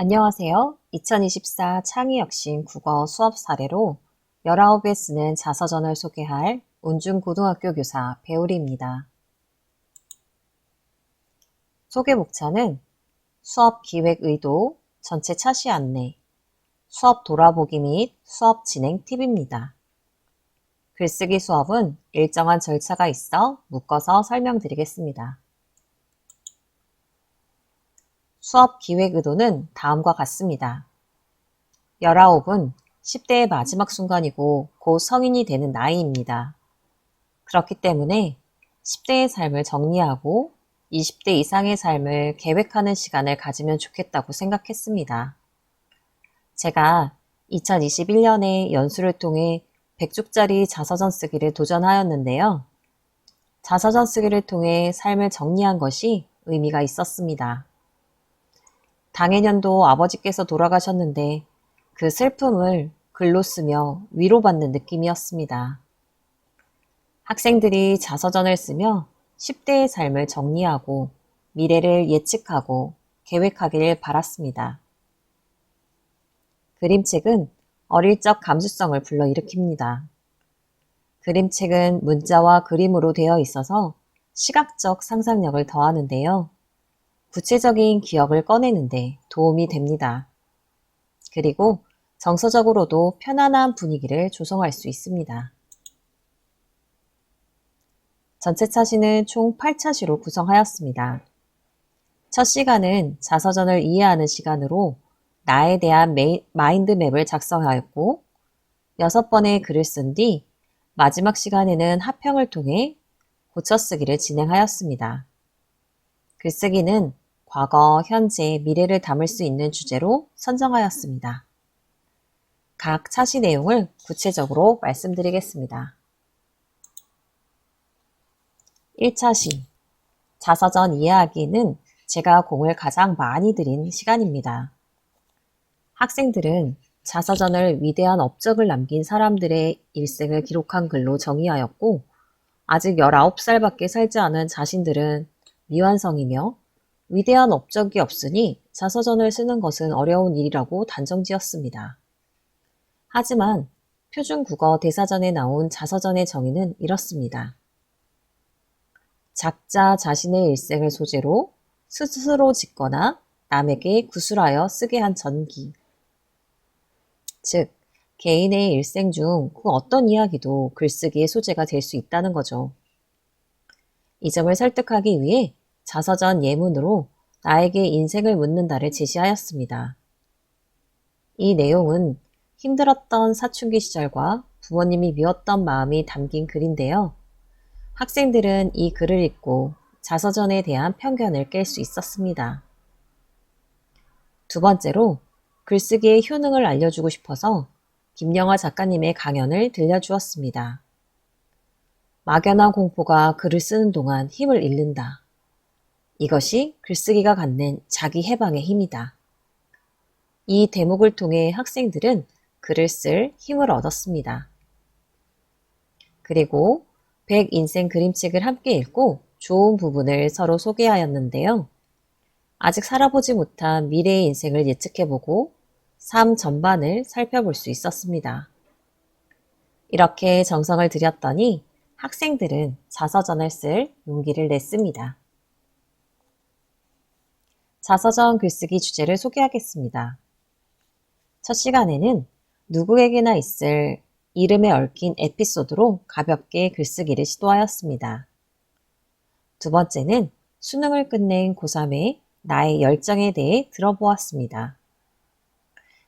안녕하세요. 2024 창의혁신 국어 수업 사례로 19에 쓰는 자서전을 소개할 운중고등학교 교사 배우리입니다. 소개 목차는 수업 기획 의도, 전체 차시 안내, 수업 돌아보기 및 수업 진행 팁입니다. 글쓰기 수업은 일정한 절차가 있어 묶어서 설명드리겠습니다. 수업 기획 의도는 다음과 같습니다. 19은 10대의 마지막 순간이고 곧 성인이 되는 나이입니다. 그렇기 때문에 10대의 삶을 정리하고 20대 이상의 삶을 계획하는 시간을 가지면 좋겠다고 생각했습니다. 제가 2021년에 연수를 통해 100쪽짜리 자서전 쓰기를 도전하였는데요. 자서전 쓰기를 통해 삶을 정리한 것이 의미가 있었습니다. 당해년도 아버지께서 돌아가셨는데 그 슬픔을 글로 쓰며 위로받는 느낌이었습니다. 학생들이 자서전을 쓰며 10대의 삶을 정리하고 미래를 예측하고 계획하길 바랐습니다. 그림책은 어릴 적 감수성을 불러일으킵니다. 그림책은 문자와 그림으로 되어 있어서 시각적 상상력을 더하는데요. 구체적인 기억을 꺼내는데 도움이 됩니다. 그리고 정서적으로도 편안한 분위기를 조성할 수 있습니다. 전체 차시는 총 8차시로 구성하였습니다. 첫 시간은 자서전을 이해하는 시간으로 나에 대한 마인드맵을 작성하였고 6번의 글을 쓴 뒤 마지막 시간에는 합평을 통해 고쳐쓰기를 진행하였습니다. 글쓰기는 과거, 현재, 미래를 담을 수 있는 주제로 선정하였습니다. 각 차시 내용을 구체적으로 말씀드리겠습니다. 1차시 자서전 이해하기는 제가 공을 가장 많이 들인 시간입니다. 학생들은 자서전을 위대한 업적을 남긴 사람들의 일생을 기록한 글로 정의하였고 아직 19살밖에 살지 않은 자신들은 미완성이며 위대한 업적이 없으니 자서전을 쓰는 것은 어려운 일이라고 단정지었습니다. 하지만 표준국어 대사전에 나온 자서전의 정의는 이렇습니다. 작자 자신의 일생을 소재로 스스로 짓거나 남에게 구술하여 쓰게 한 전기. 즉, 개인의 일생 중 그 어떤 이야기도 글쓰기의 소재가 될 수 있다는 거죠. 이 점을 설득하기 위해 자서전 예문으로 나에게 인생을 묻는다를 제시하였습니다. 이 내용은 힘들었던 사춘기 시절과 부모님이 미웠던 마음이 담긴 글인데요. 학생들은 이 글을 읽고 자서전에 대한 편견을 깰 수 있었습니다. 두 번째로 글쓰기의 효능을 알려주고 싶어서 김영하 작가님의 강연을 들려주었습니다. 막연한 공포가 글을 쓰는 동안 힘을 잃는다. 이것이 글쓰기가 갖는 자기 해방의 힘이다. 이 대목을 통해 학생들은 글을 쓸 힘을 얻었습니다. 그리고 100인생 그림책을 함께 읽고 좋은 부분을 서로 소개하였는데요. 아직 살아보지 못한 미래의 인생을 예측해보고 삶 전반을 살펴볼 수 있었습니다. 이렇게 정성을 들였더니 학생들은 자서전을 쓸 용기를 냈습니다. 자서전 글쓰기 주제를 소개하겠습니다. 첫 시간에는 누구에게나 있을 이름에 얽힌 에피소드로 가볍게 글쓰기를 시도하였습니다. 두 번째는 수능을 끝낸 고3의 나의 열정에 대해 들어보았습니다.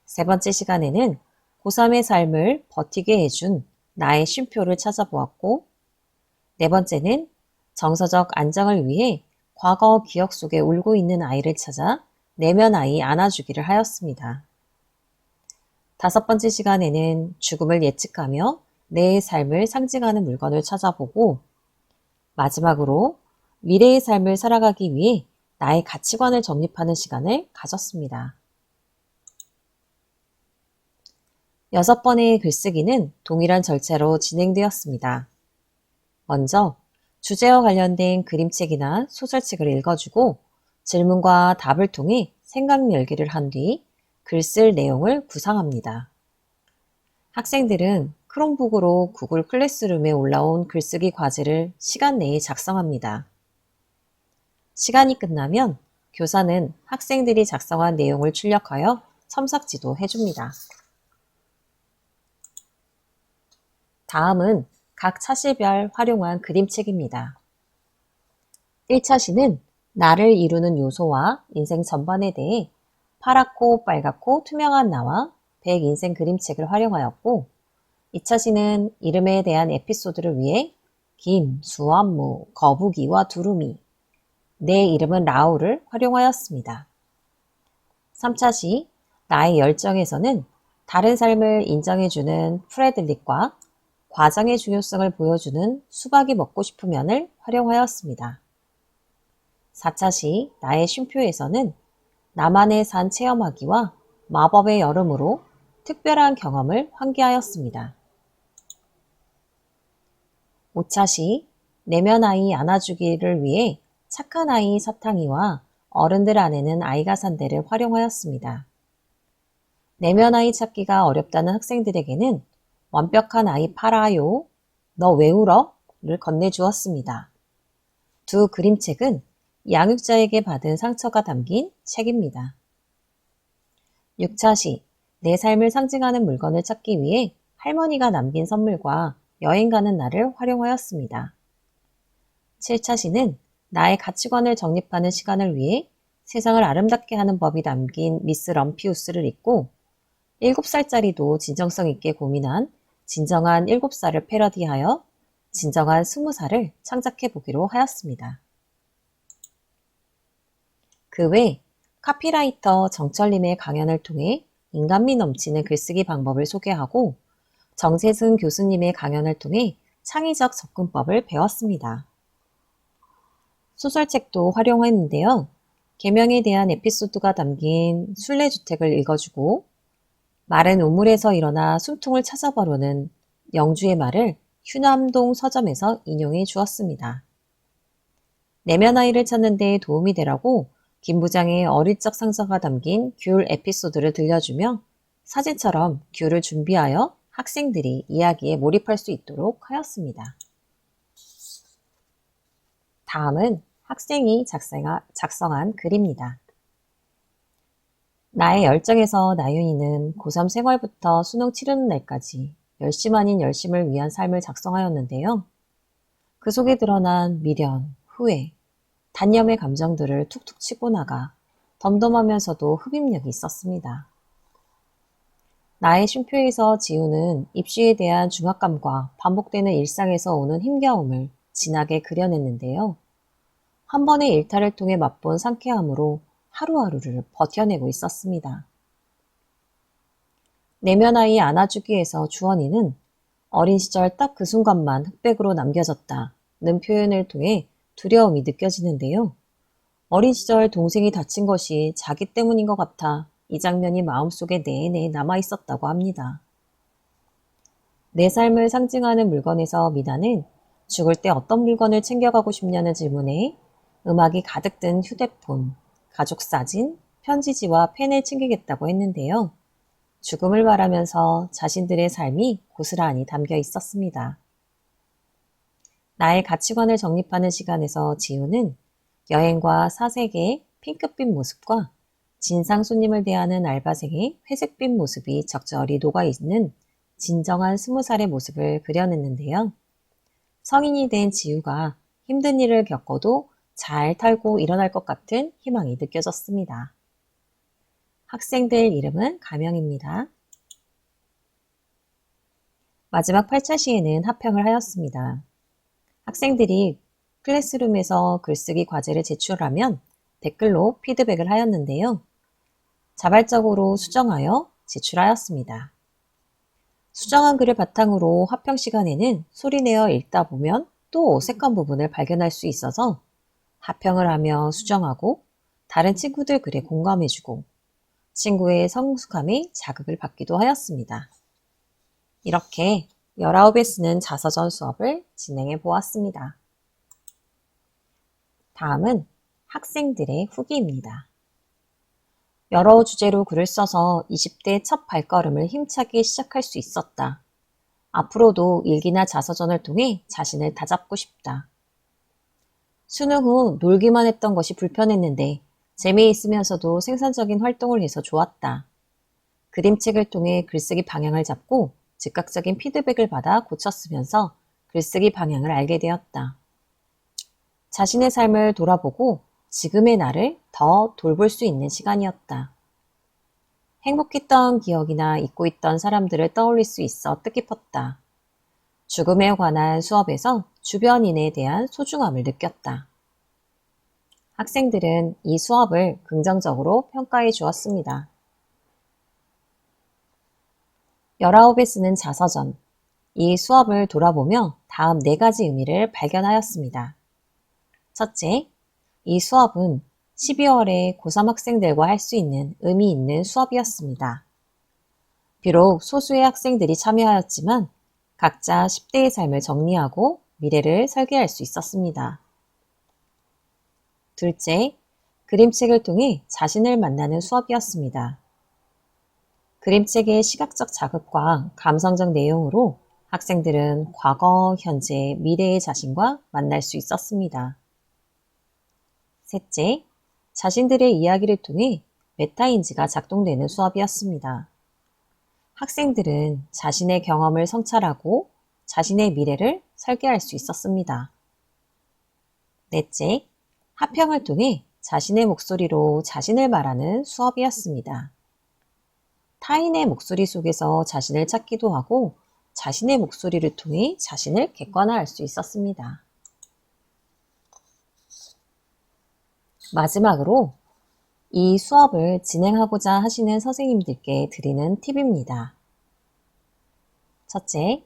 세 번째 시간에는 고3의 삶을 버티게 해준 나의 쉼표를 찾아보았고, 네 번째는 정서적 안정을 위해 과거 기억 속에 울고 있는 아이를 찾아 내면 아이 안아주기를 하였습니다. 다섯 번째 시간에는 죽음을 예측하며 내 삶을 상징하는 물건을 찾아보고, 마지막으로 미래의 삶을 살아가기 위해 나의 가치관을 정립하는 시간을 가졌습니다. 6번의 글쓰기는 동일한 절차로 진행되었습니다. 먼저 주제와 관련된 그림책이나 소설책을 읽어주고 질문과 답을 통해 생각 열기를 한 뒤 글 쓸 내용을 구상합니다. 학생들은 크롬북으로 구글 클래스룸에 올라온 글쓰기 과제를 시간 내에 작성합니다. 시간이 끝나면 교사는 학생들이 작성한 내용을 출력하여 첨삭지도 해줍니다. 다음은 각 차시별 활용한 그림책입니다. 1차 시는 나를 이루는 요소와 인생 전반에 대해 파랗고 빨갛고 투명한 나와 100인생 그림책을 활용하였고, 2차 시는 이름에 대한 에피소드를 위해 김, 수완무, 거북이와 두루미, 내 이름은 라울을 활용하였습니다. 3차 시 나의 열정에서는 다른 삶을 인정해주는 프레들릭과 과정의 중요성을 보여주는 수박이 먹고 싶으면을 활용하였습니다. 4차 시 나의 쉼표에서는 나만의 산 체험하기와 마법의 여름으로 특별한 경험을 환기하였습니다. 5차 시 내면 아이 안아주기를 위해 착한 아이 사탕이와 어른들 안에는 아이가 산대를 활용하였습니다. 내면 아이 찾기가 어렵다는 학생들에게는 완벽한 아이 팔아요, 너 왜 울어? 를 건네주었습니다. 두 그림책은 양육자에게 받은 상처가 담긴 책입니다. 6차 시 내 삶을 상징하는 물건을 찾기 위해 할머니가 남긴 선물과 여행 가는 날을 활용하였습니다. 7차 시는 나의 가치관을 정립하는 시간을 위해 세상을 아름답게 하는 법이 담긴 미스 럼피우스를 읽고 7살짜리도 진정성 있게 고민한 진정한 7살을 패러디하여 진정한 20살을 창작해 보기로 하였습니다. 그 외 카피라이터 정철님의 강연을 통해 인간미 넘치는 글쓰기 방법을 소개하고 정세승 교수님의 강연을 통해 창의적 접근법을 배웠습니다. 소설책도 활용했는데요. 계명에 대한 에피소드가 담긴 순례주택을 읽어주고 마른 우물에서 일어나 숨통을 찾아보려는 영주의 말을 휴남동 서점에서 인용해 주었습니다. 내면 아이를 찾는 데 도움이 되라고 김 부장의 어릴 적 상처가 담긴 귤 에피소드를 들려주며 사진처럼 귤을 준비하여 학생들이 이야기에 몰입할 수 있도록 하였습니다. 다음은 학생이 작성한 글입니다. 나의 열정에서 나윤이는 고3 생활부터 수능 치르는 날까지 열심 아닌 열심을 위한 삶을 작성하였는데요. 그 속에 드러난 미련, 후회, 단념의 감정들을 툭툭 치고 나가 덤덤하면서도 흡입력이 있었습니다. 나의 쉼표에서 지우는 입시에 대한 중압감과 반복되는 일상에서 오는 힘겨움을 진하게 그려냈는데요. 한 번의 일탈을 통해 맛본 상쾌함으로 하루하루를 버텨내고 있었습니다. 내면 아이 안아주기에서 주원이는 어린 시절 딱 그 순간만 흑백으로 남겨졌다는 표현을 통해 두려움이 느껴지는데요. 어린 시절 동생이 다친 것이 자기 때문인 것 같아 이 장면이 마음속에 내내 남아있었다고 합니다. 내 삶을 상징하는 물건에서 미나는 죽을 때 어떤 물건을 챙겨가고 싶냐는 질문에 음악이 가득 든 휴대폰, 가족 사진, 편지지와 펜을 챙기겠다고 했는데요. 죽음을 말하면서 자신들의 삶이 고스란히 담겨 있었습니다. 나의 가치관을 정립하는 시간에서 지우는 여행과 사색의 핑크빛 모습과 진상 손님을 대하는 알바생의 회색빛 모습이 적절히 녹아있는 진정한 20살의 모습을 그려냈는데요. 성인이 된 지우가 힘든 일을 겪어도 잘 탈고 일어날 것 같은 희망이 느껴졌습니다. 학생들 이름은 가명입니다. 마지막 8차 시에는 합평을 하였습니다. 학생들이 클래스룸에서 글쓰기 과제를 제출하면 댓글로 피드백을 하였는데요. 자발적으로 수정하여 제출하였습니다. 수정한 글을 바탕으로 합평 시간에는 소리내어 읽다 보면 또 어색한 부분을 발견할 수 있어서 합평을 하며 수정하고 다른 친구들 글에 공감해주고 친구의 성숙함에 자극을 받기도 하였습니다. 이렇게 19에 쓰는 자서전 수업을 진행해 보았습니다. 다음은 학생들의 후기입니다. 여러 주제로 글을 써서 20대 첫 발걸음을 힘차게 시작할 수 있었다. 앞으로도 일기나 자서전을 통해 자신을 다잡고 싶다. 수능 후 놀기만 했던 것이 불편했는데 재미있으면서도 생산적인 활동을 해서 좋았다. 그림책을 통해 글쓰기 방향을 잡고 즉각적인 피드백을 받아 고쳤으면서 글쓰기 방향을 알게 되었다. 자신의 삶을 돌아보고 지금의 나를 더 돌볼 수 있는 시간이었다. 행복했던 기억이나 잊고 있던 사람들을 떠올릴 수 있어 뜻깊었다. 죽음에 관한 수업에서 주변인에 대한 소중함을 느꼈다. 학생들은 이 수업을 긍정적으로 평가해 주었습니다. 19에 쓰는 자서전. 이 수업을 돌아보며 다음 4가지 의미를 발견하였습니다. 첫째, 이 수업은 12월에 고3 학생들과 할 수 있는 의미 있는 수업이었습니다. 비록 소수의 학생들이 참여하였지만 각자 10대의 삶을 정리하고 미래를 설계할 수 있었습니다. 둘째, 그림책을 통해 자신을 만나는 수업이었습니다. 그림책의 시각적 자극과 감성적 내용으로 학생들은 과거, 현재, 미래의 자신과 만날 수 있었습니다. 셋째, 자신들의 이야기를 통해 메타인지가 작동되는 수업이었습니다. 학생들은 자신의 경험을 성찰하고 자신의 미래를 설계할 수 있었습니다. 넷째, 합평을 통해 자신의 목소리로 자신을 말하는 수업이었습니다. 타인의 목소리 속에서 자신을 찾기도 하고 자신의 목소리를 통해 자신을 객관화할 수 있었습니다. 마지막으로 이 수업을 진행하고자 하시는 선생님들께 드리는 팁입니다. 첫째,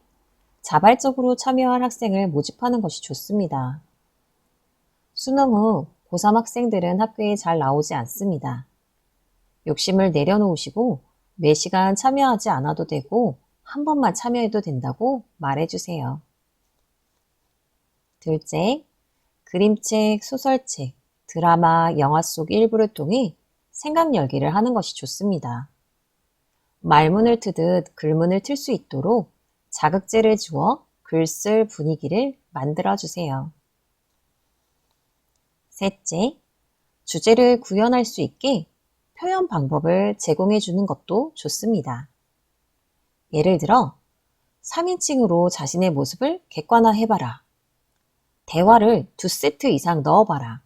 자발적으로 참여할 학생을 모집하는 것이 좋습니다. 수능 후 고3 학생들은 학교에 잘 나오지 않습니다. 욕심을 내려놓으시고 매 시간 참여하지 않아도 되고 한 번만 참여해도 된다고 말해주세요. 둘째, 그림책, 소설책, 드라마, 영화 속 일부를 통해 생각 열기를 하는 것이 좋습니다. 말문을 트듯 글문을 틀 수 있도록 자극제를 주어 글 쓸 분위기를 만들어주세요. 셋째, 주제를 구현할 수 있게 표현 방법을 제공해 주는 것도 좋습니다. 예를 들어 3인칭으로 자신의 모습을 객관화해봐라. 대화를 2세트 이상 넣어봐라.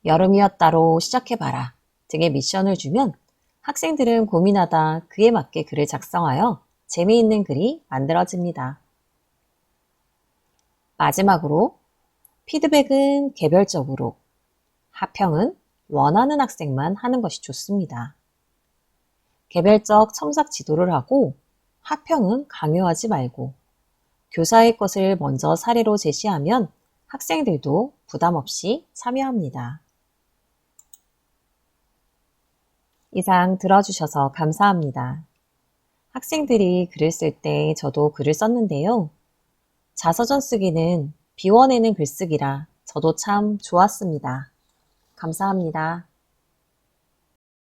여름이었다로 시작해봐라 등의 미션을 주면 학생들은 고민하다 그에 맞게 글을 작성하여 재미있는 글이 만들어집니다. 마지막으로 피드백은 개별적으로, 합평은 원하는 학생만 하는 것이 좋습니다. 개별적 첨삭 지도를 하고 합평은 강요하지 말고 교사의 것을 먼저 사례로 제시하면 학생들도 부담 없이 참여합니다. 이상 들어주셔서 감사합니다. 학생들이 글을 쓸 때 저도 글을 썼는데요. 자서전 쓰기는 비워내는 글쓰기라 저도 참 좋았습니다. 감사합니다.